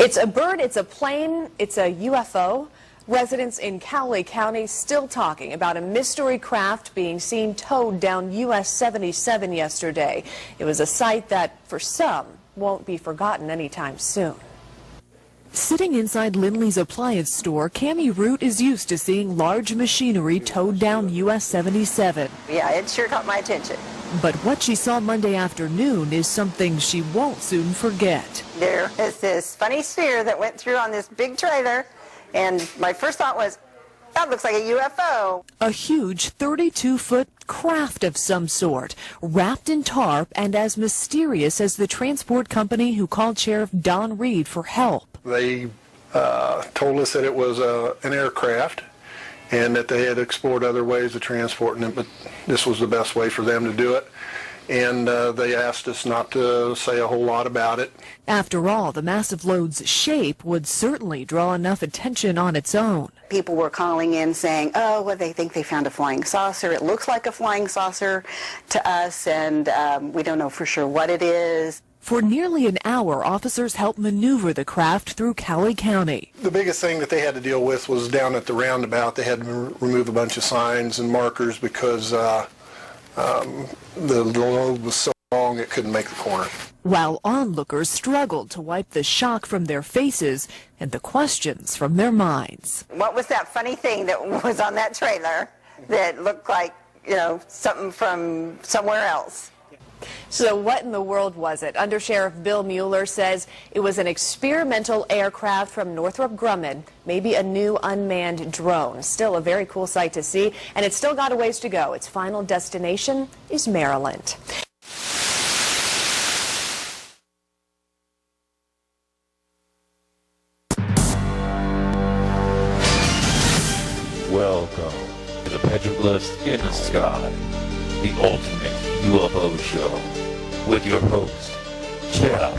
It's a bird, it's a plane, it's a UFO. Residents in Cowley County still talking about a mystery craft being seen towed down US 77 yesterday. It was a sight that, for some, won't be forgotten anytime soon. Sitting inside Lindley's appliance store, Cammie Root is used to seeing large machinery towed down US 77. Yeah, it sure caught my attention. But what she saw Monday afternoon is something she won't soon forget. There is this funny sphere that went through on this big trailer, and my first thought was, that looks like a UFO. A huge 32-foot craft of some sort, wrapped in tarp and as mysterious as the transport company who called Sheriff Don Reed for help. They told us that it was an aircraft and that they had explored other ways of transporting it, but this was the best way for them to do it. And they asked us not to say a whole lot about it. After all, the massive load's shape would certainly draw enough attention on its own. People were calling in saying, oh, well, they think they found a flying saucer. It looks like a flying saucer to us, and we don't know for sure what it is. For nearly an hour, officers helped maneuver the craft through Cowley County. The biggest thing that they had to deal with was down at the roundabout. They had to remove a bunch of signs and markers because the load was so long it couldn't make the corner. While onlookers struggled to wipe the shock from their faces and the questions from their minds. What was that funny thing that was on that trailer that looked like, you know, something from somewhere else? So what in the world was it? Under Sheriff Bill Mueller says it was an experimental aircraft from Northrop Grumman, maybe a new unmanned drone. Still a very cool sight to see, and it's still got a ways to go. Its final destination is Maryland. Welcome to the Petroglyphsinthesky, the ultimate UFO show, with your host, Jeff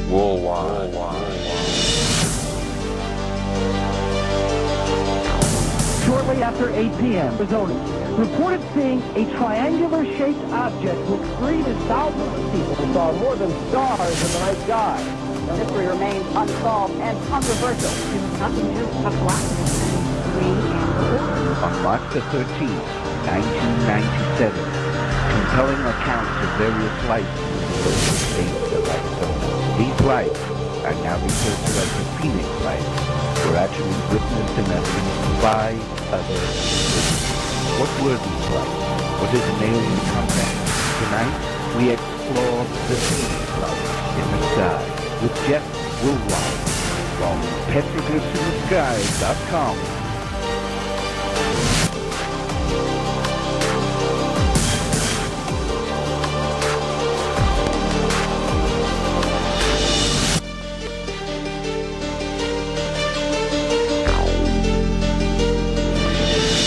Woolwine. Shortly after 8 p.m., Arizona reported seeing a triangular-shaped object which greeted thousands of people who saw more than stars in the night sky. The mystery remains unsolved and controversial. On March the 13th, 1997, compelling accounts of various flights in the states of Arizona. These flights are now referred to as the Phoenix flights, were actually witnessed in at least 5 other cities. What were these flights? What is an alien contact? Tonight, we explore the Phoenix flights in the sky with Jeff Woolwine from Petroglyphsinthesky.com.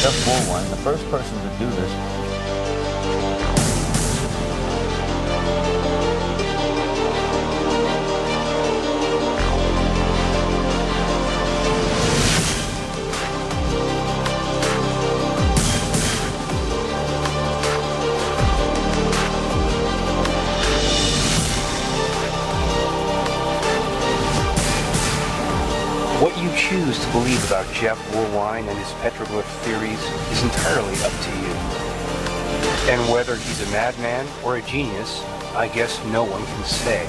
Jeff Woolwine, the first person to do this. What you choose to believe about Jeff Woolwine and his petroglyph theories is entirely up to you. And whether he's a madman or a genius, I guess no one can say.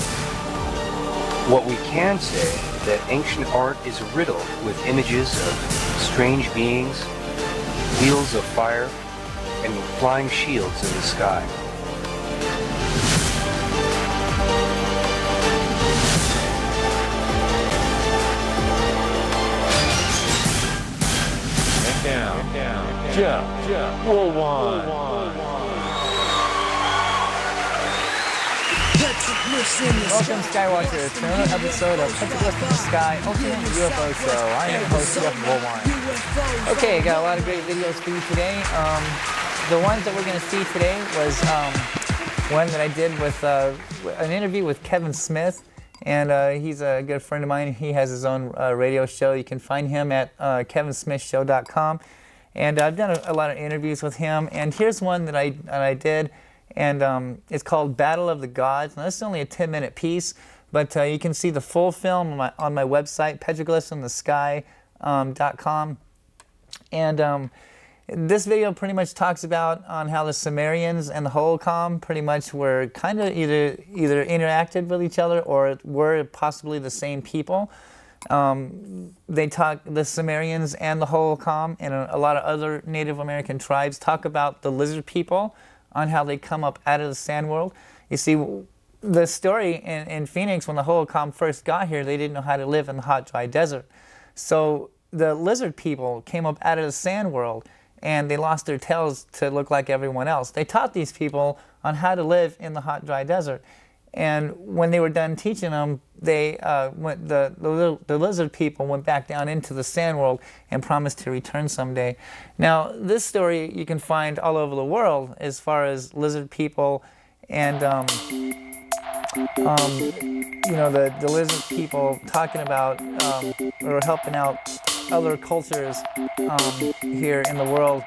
What we can say is that ancient art is riddled with images of strange beings, wheels of fire, and flying shields in the sky. Jeff Woolwine. Welcome, Skywatchers, to another episode of Petroglyphs in the Sky, Ultimate UFO Show. I am host Jeff Woolwine. Okay, got a lot of great videos for you today. The ones that we're going to see today was one that I did with an interview with Kevin Smith, and he's a good friend of mine. He has his own radio show. You can find him at kevinsmithshow.com. And I've done a lot of interviews with him, and here's one that I did, and it's called Battle of the Gods. Now, this is only a 10-minute piece, But you can see the full film on my website, petroglyphsinthesky.com. And this video pretty much talks about on how the Sumerians and the Holocom pretty much were kind of either interacted with each other or were possibly the same people. They talk, the Sumerians and the Holocom and a lot of other Native American tribes talk about the lizard people on how they come up out of the sand world. You see, the story in Phoenix, when the Holocom first got here, they didn't know how to live in the hot, dry desert. So the lizard people came up out of the sand world, and they lost their tails to look like everyone else. They taught these people on how to live in the hot, dry desert. And when they were done teaching them, the lizard people went back down into the sand world and promised to return someday. Now, this story you can find all over the world as far as lizard people and you know, the lizard people talking about or helping out other cultures here in the world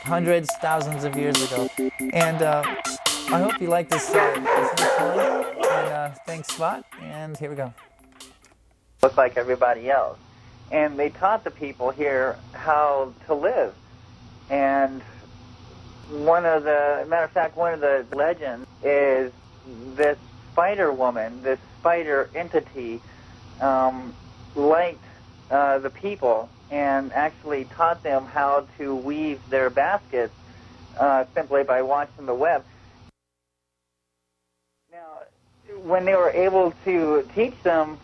hundreds, thousands of years ago. And I hope you like this next one. And thanks, Spot. And here we go. Look like everybody else. And they taught the people here how to live. And one of the legends is this spider woman, this spider entity, liked the people and actually taught them how to weave their baskets simply by watching the web. Now, when they were able to teach them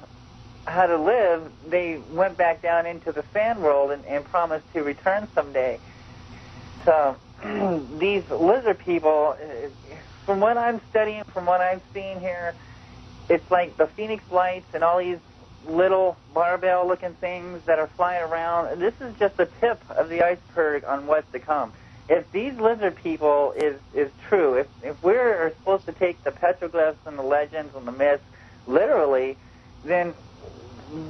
how to live, they went back down into the sand world and promised to return someday. So these lizard people, from what I'm studying, from what I've seen here, it's like the Phoenix lights and all these little barbell-looking things that are flying around. This is just the tip of the iceberg on what's to come. If these lizard people is true, if we're supposed to take the petroglyphs and the legends and the myths literally, then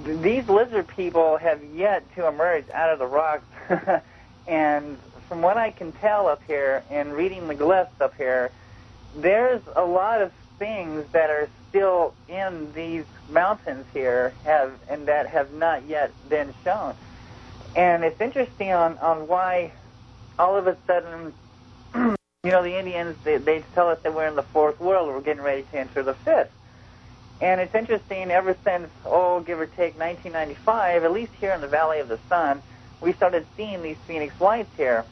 these lizard people have yet to emerge out of the rocks. And from what I can tell up here and reading the glyphs up here, there's a lot of things that are still in these mountains here and that have not yet been shown. And it's interesting on why all of a sudden, you know, the Indians, they tell us that we're in the fourth world, we're getting ready to enter the fifth. And it's interesting, ever since, give or take 1995, at least here in the Valley of the Sun, we started seeing these Phoenix lights here.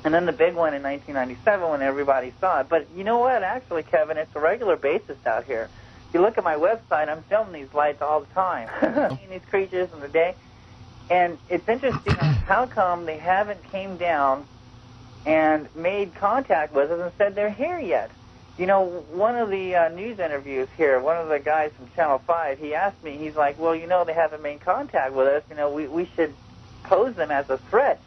And then the big one in 1997 when everybody saw it. But you know what? Actually, Kevin, it's a regular basis out here. If you look at my website, I'm showing these lights all the time. Seeing these creatures in the day. And it's interesting how come they haven't came down and made contact with us and said they're here yet. You know, one of the news interviews here, one of the guys from Channel 5, he asked me, he's like, well, you know, they haven't made contact with us. You know, we should pose them as a threat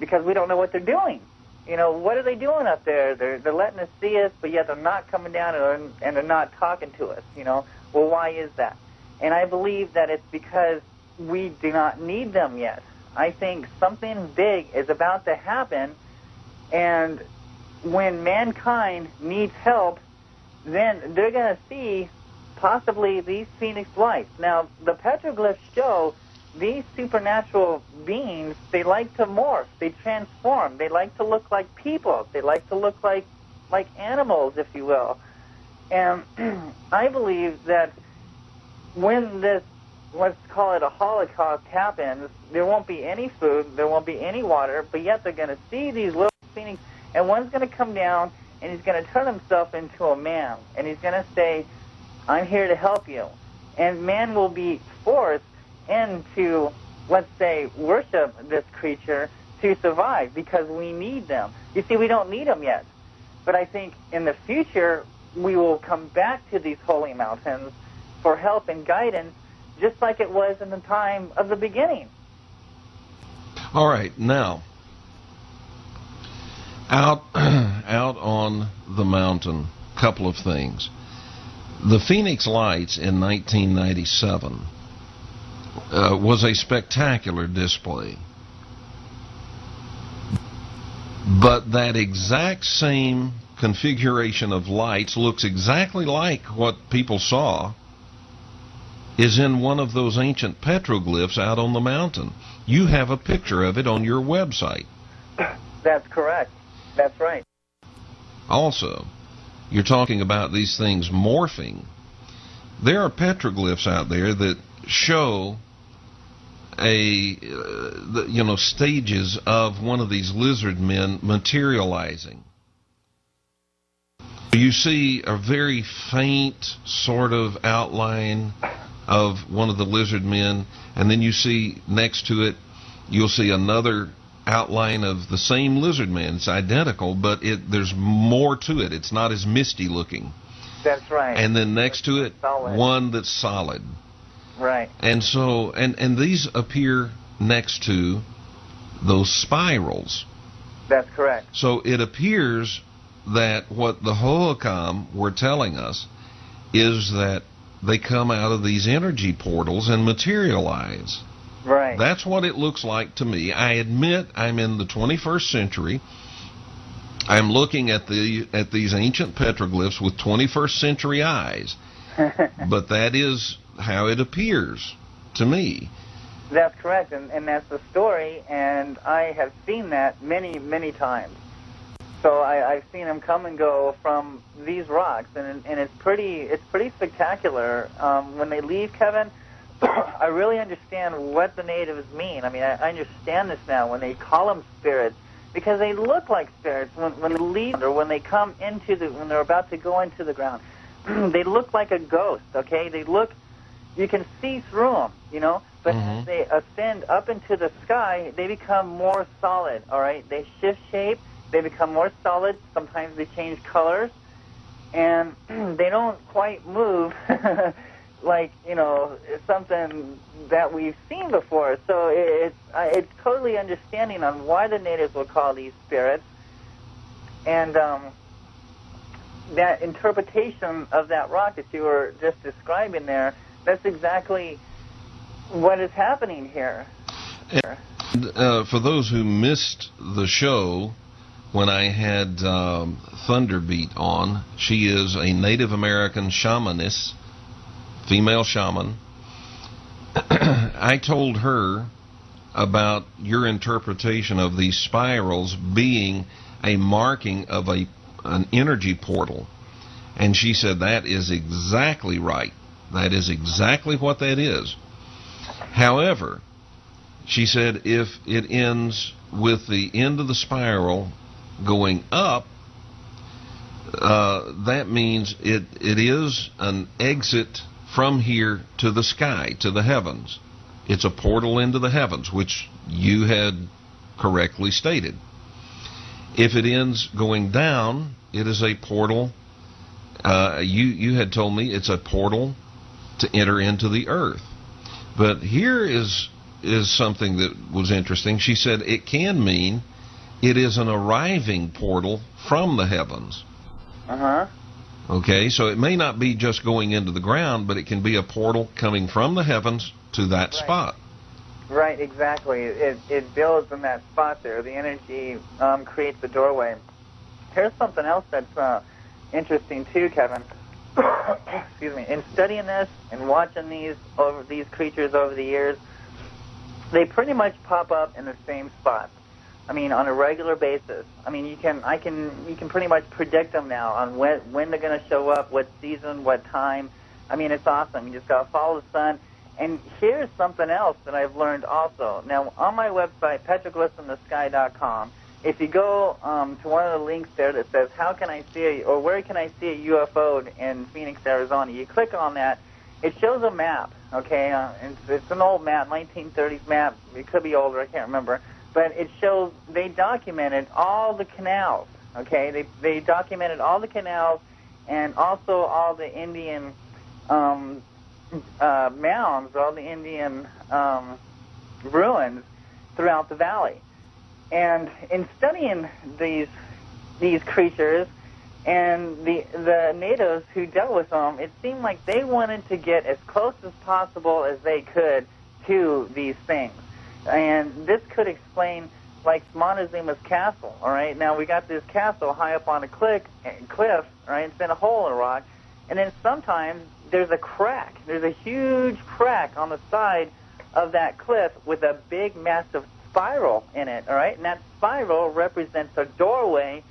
because we don't know what they're doing. You know, what are they doing up there? They're letting us see us, but yet they're not coming down and they're not talking to us, you know. Well, why is that? And I believe that it's because we do not need them yet. I think something big is about to happen, and when mankind needs help, then they're going to see possibly these Phoenix lights. Now, the petroglyphs show these supernatural beings, they like to morph, they transform, they like to look like people, they like to look like animals, if you will. And I believe that when this, let's call it a Holocaust, happens, there won't be any food, there won't be any water, but yet they're going to see these little Phoenix, and one's going to come down and he's going to turn himself into a man, and he's going to say, I'm here to help you. And man will be forced into, let's say, worship this creature to survive because we need them. You see, we don't need them yet. But I think in the future, we will come back to these holy mountains for help and guidance, just like it was in the time of the beginning. All right, now, out on the mountain, couple of things. The Phoenix Lights in 1997 was a spectacular display. But that exact same configuration of lights looks exactly like what people saw is in one of those ancient petroglyphs out on the mountain. You have a picture of it on your website. That's correct. That's right. Also, you're talking about these things morphing. There are petroglyphs out there that show stages of one of these lizard men materializing. You see a very faint sort of outline of one of the lizard men, and then you see next to it, you'll see another outline of the same lizard man. It's identical, but there's more to it. It's not as misty looking. That's right. And then next to it, solid. One that's solid. Right. And so, and these appear next to those spirals. That's correct. So it appears that what the Hohokam were telling us is that they come out of these energy portals and materialize. Right. That's what it looks like to me. I admit I'm in the 21st century. I'm looking at these ancient petroglyphs with 21st century eyes. But that is how it appears to me. That's correct, and that's the story, and I have seen that many, many times. So I've seen them come and go from these rocks, and it's pretty spectacular. When they leave, Kevin, I really understand what the natives mean. I mean, I understand this now when they call them spirits, because they look like spirits when they leave, or when they come when they're about to go into the ground. They look like a ghost, okay? You can see through them, you know, but as they ascend up into the sky, they become more solid, all right? They shift shape, they become more solid, sometimes they change colors, and they don't quite move like, you know, something that we've seen before. So it's totally understanding on why the natives will call these spirits, and that interpretation of that rock that you were just describing there, that's exactly what is happening here. And, for those who missed the show, when I had Thunderbeat on, she is a Native American shamaness, female shaman. I told her about your interpretation of these spirals being a marking of an energy portal, and she said that is exactly right. That is exactly what that is. However, she said if it ends with the end of the spiral going up, that means it is an exit from here to the sky, to the heavens. It's a portal into the heavens, which you had correctly stated. If it ends going down, it is a portal. You had told me it's a portal to enter into the earth. But here is something that was interesting. She said it can mean it is an arriving portal from the heavens. Okay, so it may not be just going into the ground, but it can be a portal coming from the heavens to that spot. Right, exactly. It builds in that spot there. The energy creates the doorway. Here's something else that's interesting too, Kevin. Excuse me. In studying this and watching these creatures over the years, they pretty much pop up in the same spots. I mean, on a regular basis. I mean, you can pretty much predict them now on when they're going to show up, what season, what time. I mean, it's awesome. You just got to follow the sun. And here's something else that I've learned also. Now, on my website, petroglyphsinthesky.com, if you go to one of the links there that says, how can I see or where can I see a UFO in Phoenix, Arizona, you click on that, it shows a map, okay? It's an old map, 1930s map. It could be older, I can't remember. But it shows they documented all the canals, okay? They documented all the canals and also all the Indian mounds, all the Indian ruins throughout the valley. And in studying these creatures and the natives who dealt with them, it seemed like they wanted to get as close as possible as they could to these things. And this could explain, like, Montezuma's castle, all right? Now, we got this castle high up on a cliff, all right? It's in a hole in a rock. And then sometimes there's a crack. There's a huge crack on the side of that cliff with a big, massive spiral in it, all right? And that spiral represents a doorway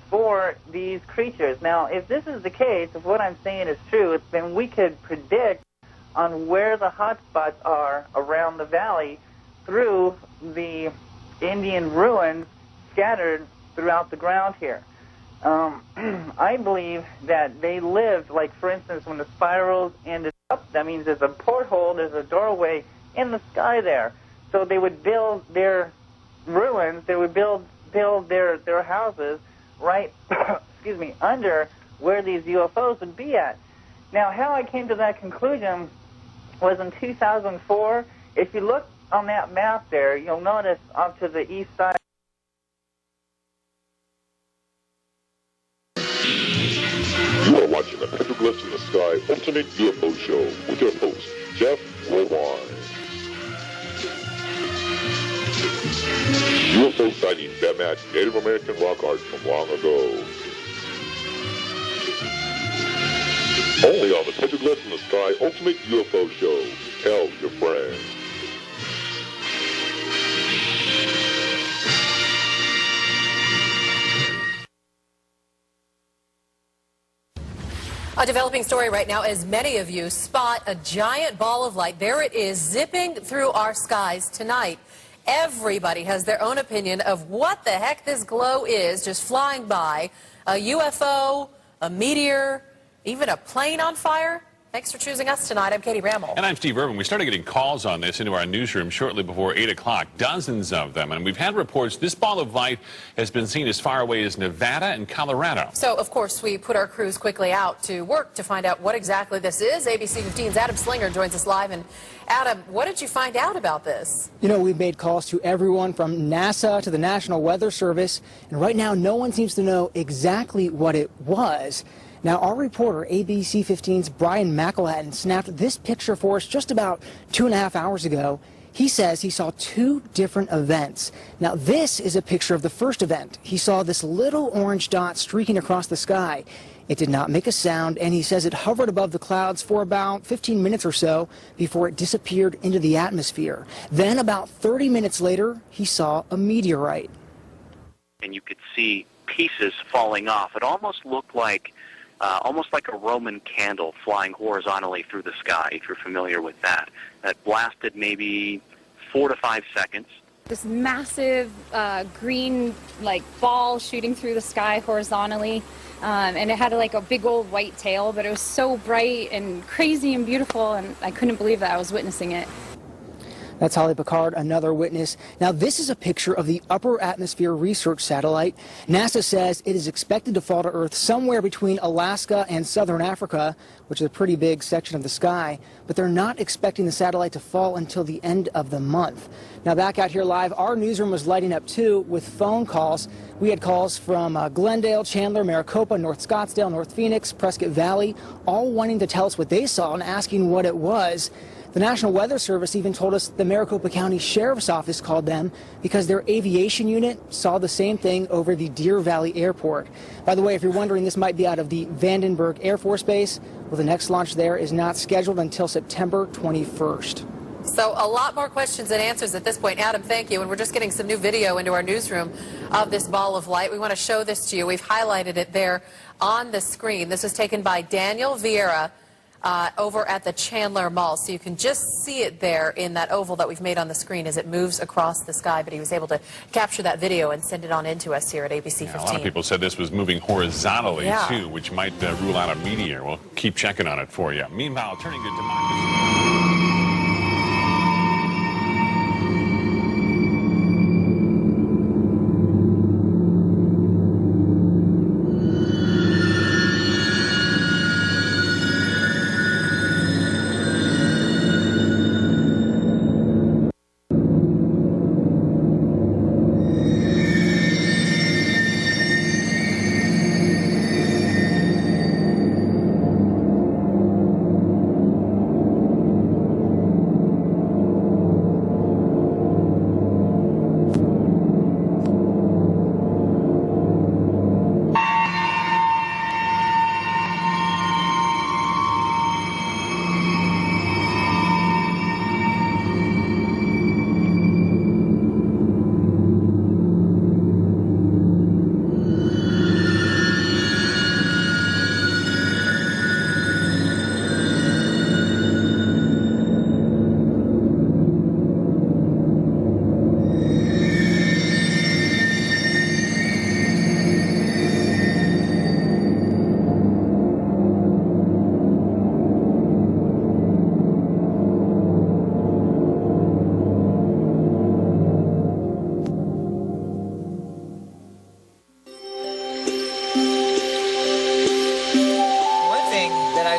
for these creatures. Now, if this is the case, if what I'm saying is true, then we could predict on where the hot spots are around the valley through the Indian ruins scattered throughout the ground here. I believe that they lived, like, for instance, when the spirals ended up, that means there's a porthole, there's a doorway in the sky there. So they would build their ruins, they would build their houses right, excuse me, under where these UFOs would be at. Now, how I came to that conclusion was in 2004. If you look on that map there, you'll notice off to the east side. You are watching the Petroglyphs in the Sky Ultimate UFO Show with your host, Jeff Woolwine. UFO sightings that match Native American rock art from long ago. Only on the Petroglyphs in the Sky Ultimate UFO Show. Tell your friends. A developing story right now as many of you spot a giant ball of light. There it is, zipping through our skies tonight. Everybody has their own opinion of what the heck this glow is, just flying by. A UFO, a meteor, even a plane on fire. Thanks for choosing us tonight. I'm Katie Rammel. And I'm Steve Irvin. We started getting calls on this into our newsroom shortly before 8 o'clock, dozens of them. And we've had reports this ball of light has been seen as far away as Nevada and Colorado. So, of course, we put our crews quickly out to work to find out what exactly this is. ABC 15's Adam Slinger joins us live. And Adam, what did you find out about this? You know, we've made calls to everyone from NASA to the National Weather Service, and right now no one seems to know exactly what it was. Now, our reporter, ABC 15's Brian McElhatton, snapped this picture for us just about 2.5 hours ago. He says he saw two different events. Now, this is a picture of the first event. He saw this little orange dot streaking across the sky. It did not make a sound, and he says it hovered above the clouds for about 15 minutes or so before it disappeared into the atmosphere. Then, about 30 minutes later, he saw a meteorite. And you could see pieces falling off. It almost looked like a Roman candle flying horizontally through the sky, if you're familiar with that. That blasted maybe 4 to 5 seconds. This massive green ball shooting through the sky horizontally, and it had a big old white tail, but it was so bright and crazy and beautiful, and I couldn't believe that I was witnessing it. That's Holly Picard, another witness. Now, this is a picture of the Upper Atmosphere Research Satellite. NASA says it is expected to fall to Earth somewhere between Alaska and southern Africa, which is a pretty big section of the sky, but they're not expecting the satellite to fall until the end of the month. Now, back out here live, our newsroom was lighting up too with phone calls. We had calls from Glendale, Chandler, Maricopa, North Scottsdale, North Phoenix, Prescott Valley, all wanting to tell us what they saw and asking what it was. The National Weather Service even told us the Maricopa County Sheriff's Office called them because their aviation unit saw the same thing over the Deer Valley Airport. By the way, if you're wondering, this might be out of the Vandenberg Air Force Base. Well, the next launch there is not scheduled until September 21st. So a lot more questions than answers at this point. Adam, thank you. And we're just getting some new video into our newsroom of this ball of light. We want to show this to you. We've highlighted it there on the screen. This was taken by Daniel Vieira over at the Chandler Mall. So you can just see it there in that oval that we've made on the screen as it moves across the sky. But he was able to capture that video and send it on into us here at ABC 15. A lot of people said this was moving horizontally, too, which might rule out a meteor. We'll keep checking on it for you. Meanwhile, turning to democracy.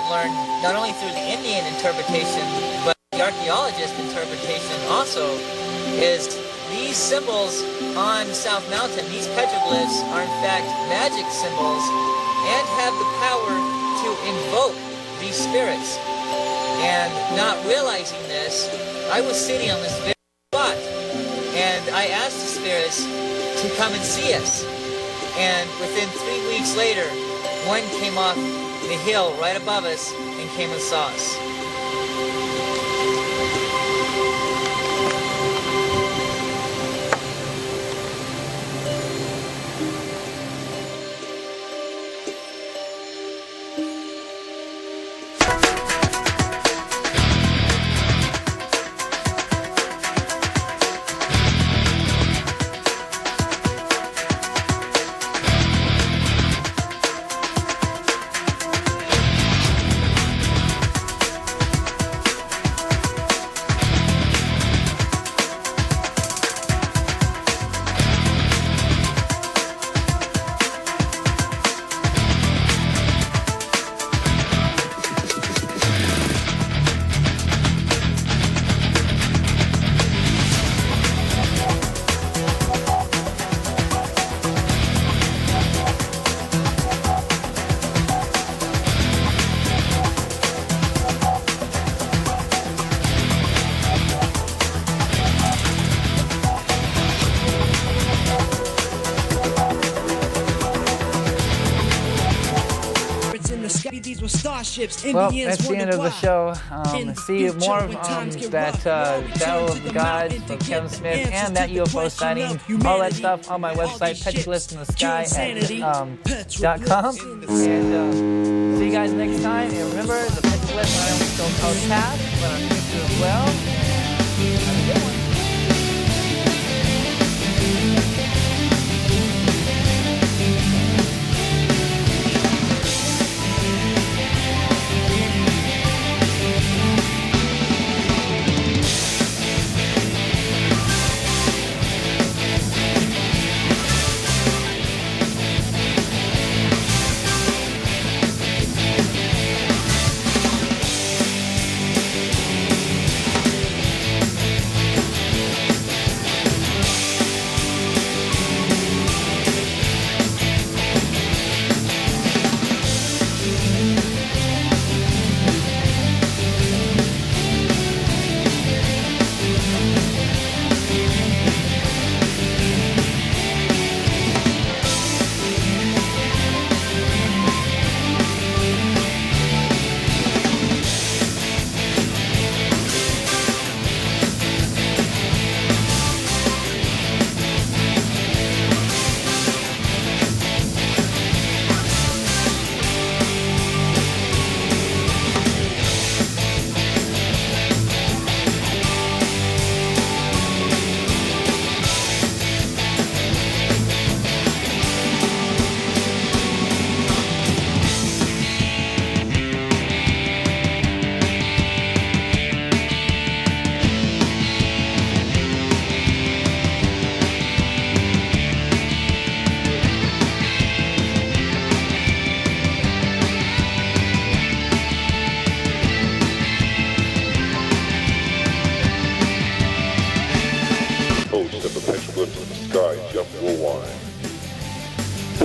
I've learned, not only through the Indian interpretation, but the archaeologist interpretation also, is these symbols on South Mountain, these petroglyphs, are in fact magic symbols and have the power to invoke these spirits. And not realizing this, I was sitting on this very spot, and I asked the spirits to come and see us. And within 3 weeks later, one came off the hill right above us and came and saw us. Well, that's the end of the show. See more of that Battle of the Gods from Kevin Smith and that UFO sighting, all that stuff on my website, petroglyphsinthesky.com. And see you guys next time. And remember, the petroglyphs are still called paths, but are pictures as well. Have a good one.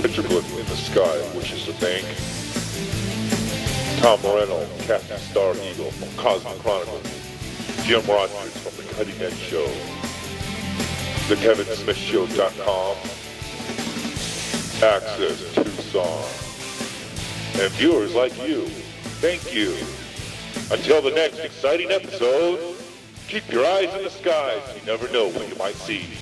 Petroglyph in the Sky, which is the bank. Tom Moreno, Captain Star Eagle from Cosmic Chronicles. Jim Rogers from The Cutting Edge Show. TheKevinSmithShow.com. Access Tucson. And viewers like you, thank you. Until the next exciting episode, keep your eyes in the skies. You never know what you might see.